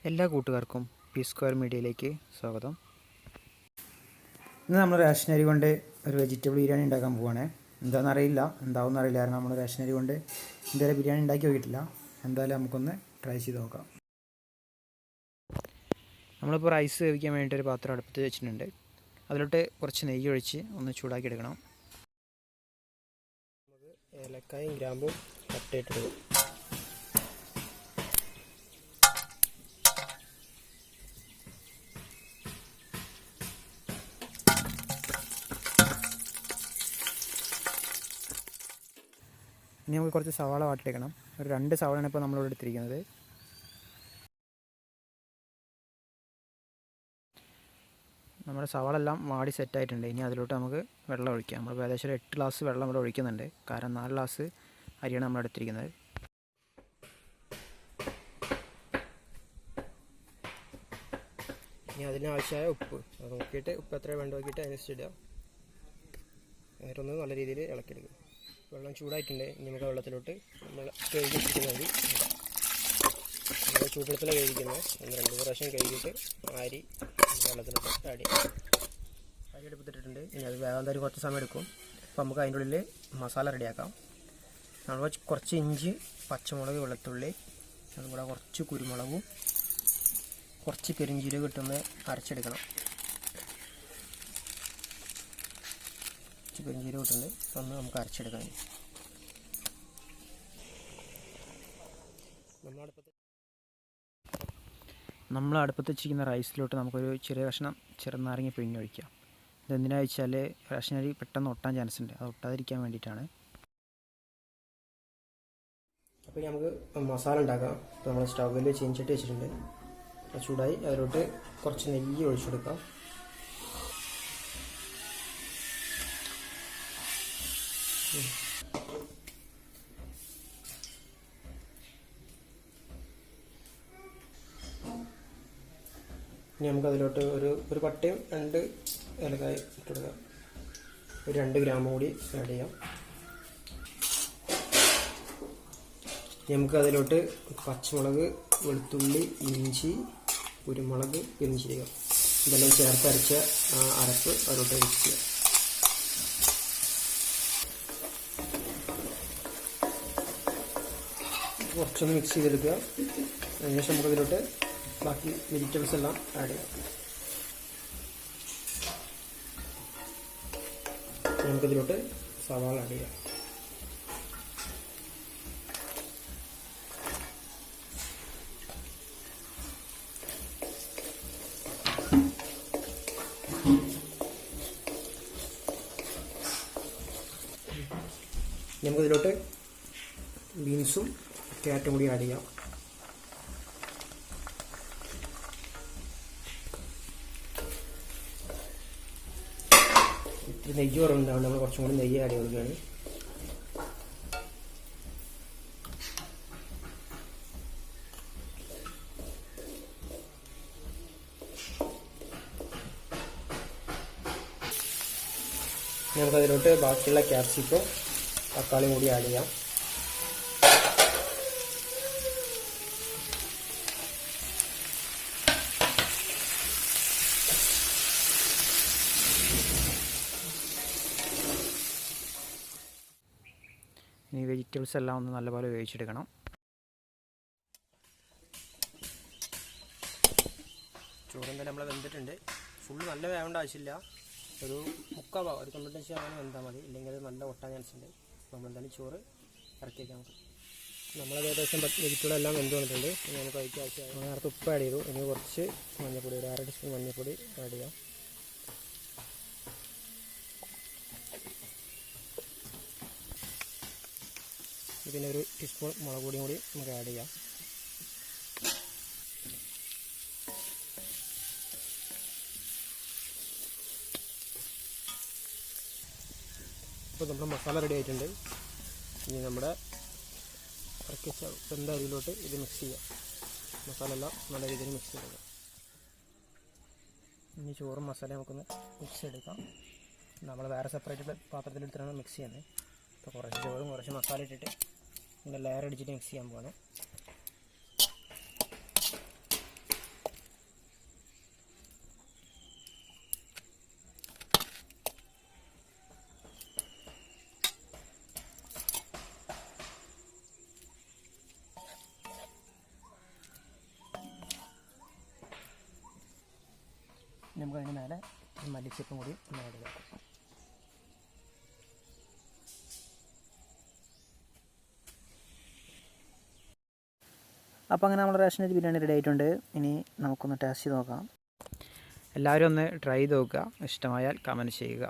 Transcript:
എല്ലാ കൂട്ടുകാർക്കും P square മീഡിയയിലേക്ക് സ്വാഗതം. ഇന്ന് നമ്മൾ റേഷനരി കൊണ്ട് ഒരു വെജിറ്റബിൾ ബിരിയാണി ഉണ്ടാക്കാൻ പോവുകയാണ്. എന്താവുമെന്ന് അറിയില്ല, കാരണം നമ്മൾ റേഷനരി കൊണ്ട് ഇതുവരെ ബിരിയാണി ഉണ്ടാക്കി നോക്കിയിട്ടില്ല. എന്തായാലും നമുക്കൊന്ന് ട്രൈ ചെയ്ത് നോക്കാം. നമ്മളിപ്പോൾ റൈസ് വേവിക്കാൻ വേണ്ടിയിട്ട് ഒരു പാത്രം അടുപ്പത്ത് വെച്ചിട്ടുണ്ട്. അതിലോട്ട് കുറച്ച് നെയ്യ് ഒഴിച്ച് ഒന്ന് ചൂടാക്കി എടുക്കണം. ഏലക്കായും ഗ്രാമ്പും കട്ടയിട്ടിടുക. ഇനി നമുക്ക് കുറച്ച് സവാള വാട്ടിയെടുക്കണം. ഒരു 2 സവാളയാണ് ഇപ്പോൾ നമ്മളിവിടെ എടുത്തിരിക്കുന്നത്. നമ്മുടെ സവാള എല്ലാം വാടി സെറ്റായിട്ടുണ്ട്. ഇനി അതിലോട്ട് നമുക്ക് വെള്ളം ഒഴിക്കാം. നമ്മൾ ഏകദേശം ഒരു 8 ഗ്ലാസ് വെള്ളം ഇവിടെ ഒഴിക്കുന്നുണ്ട്, കാരണം 4 ഗ്ലാസ് അരിയാണ് നമ്മൾ എടുത്തിരിക്കുന്നത്. ഇനി അതിനാവശ്യമായ ഉപ്പ് നോക്കിയിട്ട്, ഉപ്പ് എത്ര വേണ്ട നോക്കിയിട്ട് അതിനനുസരിച്ച് ഇടുക. എന്നിട്ടൊന്ന് നല്ല രീതിയിൽ ഇളക്കിയെടുക്കുക. വെള്ളം ചൂടായിട്ടുണ്ട്. ഇനി നമുക്ക് വെള്ളത്തിലോട്ട് നമ്മൾ കഴുകിയിരിക്കുന്ന അരി, ചൂടുവെള്ളത്തിലാണ് കഴുകിക്കുന്നത്. 2 പ്രാവശ്യം കഴുകിയിട്ട് അരി വെള്ളത്തിലോട്ട് ആഡ് ചെയ്യാം. അരി എടുത്തിട്ടുണ്ട്. ഇനി അത് വേഗം തരും, കുറച്ച് സമയം എടുക്കും. അപ്പോൾ നമുക്ക് അതിൻ്റെ ഉള്ളിൽ മസാല റെഡിയാക്കാം. നമ്മൾ കുറച്ച് ഇഞ്ചി, പച്ചമുളക്, വെളുത്തുള്ളി, അതുകൂടെ കുറച്ച് കുരുമുളകും കുറച്ച് പെരിഞ്ചീരകം ഇട്ടൊന്ന് അരച്ചെടുക്കണം. കുറച്ച് പെരിഞ്ചീരകം ഇട്ടുണ്ട്, ഒന്ന് നമുക്ക് അരച്ചെടുക്കാം. നമ്മൾ അടുപ്പത്ത് വെച്ചിരിക്കുന്ന റൈസിലോട്ട് നമുക്കൊരു ചെറിയ കഷ്ണം ചെറുനാരങ്ങ പിഴിഞ്ഞൊഴിക്കാം. ഇതെന്തിനാണെന്ന് വെച്ചാൽ റേഷനരി പെട്ടെന്ന് ഒട്ടാൻ ചാൻസ് ഉണ്ട്, അത് ഒട്ടാതിരിക്കാൻ വേണ്ടിയിട്ടാണ്. അപ്പോൾ നമുക്ക് മസാല ഉണ്ടാക്കാം. അപ്പോൾ നമ്മൾ സ്റ്റൗവിൽ ചീനിച്ചട്ടി വെച്ചിട്ടുണ്ട്. ചൂടായി അതിലോട്ട് കുറച്ച് നെയ്യ് ഒഴിച്ചെടുക്കാം. ഇനി നമുക്കതിലോട്ട് ഒരു പട്ടയും 2 ഏലക്കായ ഇട്ടെടുക്കാം. ഒരു 2 ഗ്രാം കൂടി ആഡ് ചെയ്യാം. നമുക്ക് അതിലോട്ട് പച്ചമുളക്, വെളുത്തുള്ളി, ഇഞ്ചി, കുരുമുളക്, പെരിഞ്ചീരകം ഇതെല്ലാം ചേർത്ത് അരച്ച അരപ്പ് അതിലോട്ട് മിക്സ് ചെയ്യാം. കുറച്ചൊന്ന് മിക്സ് ചെയ്തെടുക്കുക. അതിനുശേഷം നമുക്കതിലോട്ട് ബാക്കി വെജിറ്റബിൾസ് എല്ലാം ആഡ് ചെയ്യാം. നമുക്കതിലോട്ട് സവാള ആഡ് ചെയ്യാം. നമുക്കതിലോട്ട് ബീൻസും ക്യാരറ്റും കൂടി ആഡ് ചെയ്യാം. ഇത്തിരി നെയ്യ് കുറവുണ്ടാവും, നമ്മൾ കുറച്ചും കൂടി നെയ്യ് ആഡ് ചെയ്യുകയാണ്. നമുക്കതിലോട്ട് ബാക്കിയുള്ള ക്യാപ്സിക്കം, തക്കാളിയും കൂടി ആഡ് ചെയ്യാം. ഇനി വെജിറ്റബിൾസ് എല്ലാം ഒന്ന് നല്ലപോലെ വേവിച്ചെടുക്കണം. ചോറെന്തായാലും നമ്മൾ വെന്തിട്ടുണ്ട്. ഫുള്ള് നല്ല വേവേണ്ട ആവശ്യമില്ല, ഒരു 3/4 ഭാഗം, ഒരു 95% വെന്താൽ മതി. ഇല്ലെങ്കിൽ അത് നല്ല ഒട്ടാൻ ചാൻസ് ഉണ്ട്. അപ്പോൾ നമ്മളെന്തായാലും ചോറ് ഇറക്കി വയ്ക്കാം. നമ്മളത് ഏകദേശം വെജിറ്റബിൾ എല്ലാം വെന്ത് വന്നിട്ടുണ്ട്. ഇനി നമുക്ക് അതിലേക്ക് ആവശ്യമായി നേരത്തെ ഉപ്പ് ആഡ് ചെയ്തു. ഇനി കുറച്ച് മഞ്ഞൾപ്പൊടി, ഒരു 1/2 ടീസ്പൂൺ മഞ്ഞൾപ്പൊടി ആഡ് ചെയ്യാം. പിന്നെ ഒരു ടീസ്പൂൺ മുളക് പൊടിയും കൂടി നമുക്ക് ആഡ് ചെയ്യാം. ഇപ്പോൾ നമ്മുടെ മസാല റെഡി ആയിട്ടുണ്ട്. ഇനി നമ്മുടെ ഇറക്കി വെച്ച വെന്ത അരിയിലോട്ട് ഇത് മിക്സ് ചെയ്യാം. മസാല എല്ലാം നല്ല രീതിയിൽ മിക്സ് ചെയ്യുക. ഇനി ചോറും മസാലയും നമുക്കൊന്ന് മിക്സ് എടുക്കാം. നമ്മൾ വേറെ സെപ്പറേറ്റ് പാത്രത്തിലെടുത്തിട്ടാണ് മിക്സ് ചെയ്യുന്നത്. അപ്പോൾ കുറച്ച് ചോറും കുറച്ച് മസാല ഇട്ടിട്ട് ഇങ്ങനെ ലെയർ അടിച്ചിട്ട് മിക്സ് ചെയ്യാൻ പോവാണ്. നമുക്ക് അതിന് മേലെ മല്ലിച്ചപ്പും കൂടി ഒന്ന് ആഡ് ചെയ്ത് കൊടുക്കാം. അപ്പോൾ അങ്ങനെ നമ്മുടെ റേഷൻ അരി ബിരിയാണി റെഡി ആയിട്ടുണ്ട്. ഇനി നമുക്കൊന്ന് ടേസ്റ്റ് ചെയ്ത് നോക്കാം. എല്ലാവരും ഒന്ന് ട്രൈ ചെയ്ത് നോക്കുക. ഇഷ്ടമായാൽ കമൻറ്റ് ചെയ്യുക.